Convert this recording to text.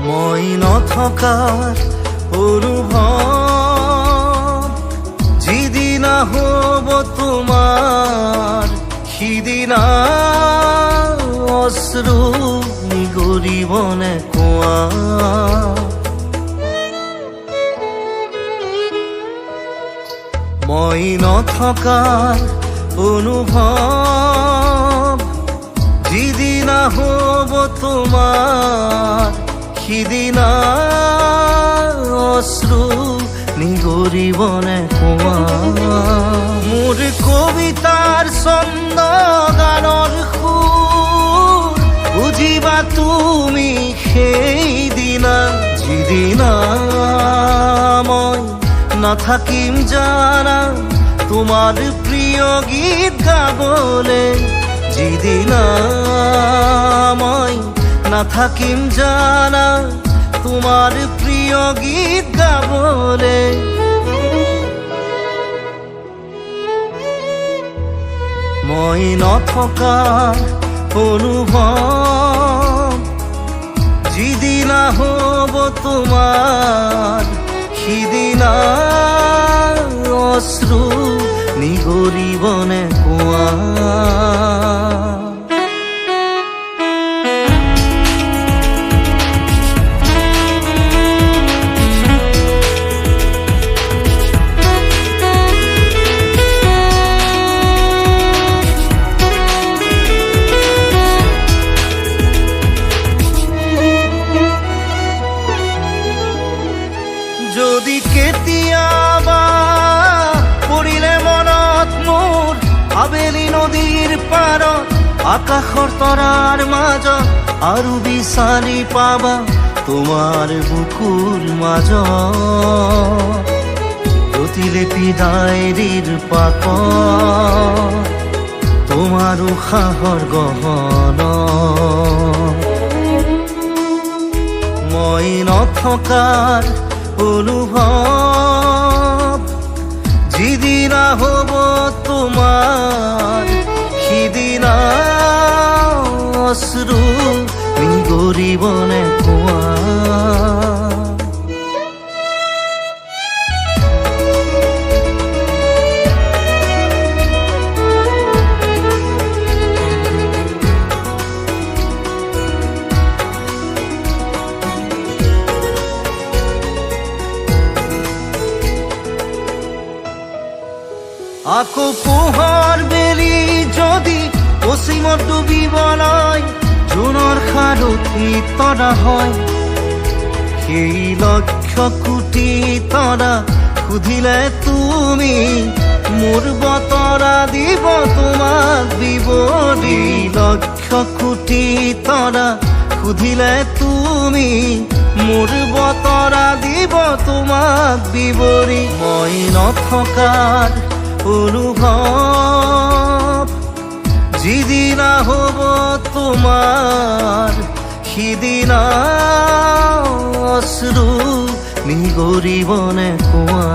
মই নথকাৰ অনুভৱ যিদিনা হ'ব তোমাৰ সিদিনা অশ্ৰু নিগৰিবনে কোৱা। মই নথকাৰ অনুভৱ যিদিনা হ'ব তোমাৰ সিদিনা অশ্ৰু নিগৰিবনে কোৱা। মোৰ কবিতাৰ ছন্দ গানৰ সুৰ বুজিবা তুমি সেইদিনা যিদিনা মই নাথাকিম জানা তোমাৰ প্ৰিয় গীত গাবলে। যিদিনা মই নাথাকিম জানা তোমাৰ প্ৰিয় গীত গাবলে। মই নথকাৰ অনুভৱ যিদিনা হ'ব তোমাৰ সিদিনা অশ্ৰু নিগৰিবনে কোৱা। যদি কেতিয়াবা পৰিলে মনত মোৰ আবেলি নদীৰ পাৰত আকাশৰ তৰাৰ মাজত আৰু বিচাৰি পাবা তোমাৰ বুকুৰ মাজত প্ৰতিলিপি ডায়েৰীৰ পাকত তোমাৰ উশাহৰ গহনা। মই নথকাৰ অনুভৱ যিদিনা হ'ব তোমাৰ সিদিনা অশ্ৰু নিগৰিবনে কোৱা। আকৌ পোহৰ বেলি যদি পশ্চিমত ডুবিবলৈ জোনৰ সাৰথি তৰা হয় সেই লক্ষ কোটি তৰা সুধিলে তুমি মোৰ বতৰা দিব তোমাক বিৱৰি। লক্ষ কোটি তৰা সুধিলে তুমি মোৰ বতৰা দিব তোমাক বিৱৰি। মই নথকাৰ অনুভৱ যিদিনা হ'ব তোমাৰ সিদিনা অশ্ৰু নিগৰিবনে কোৱা।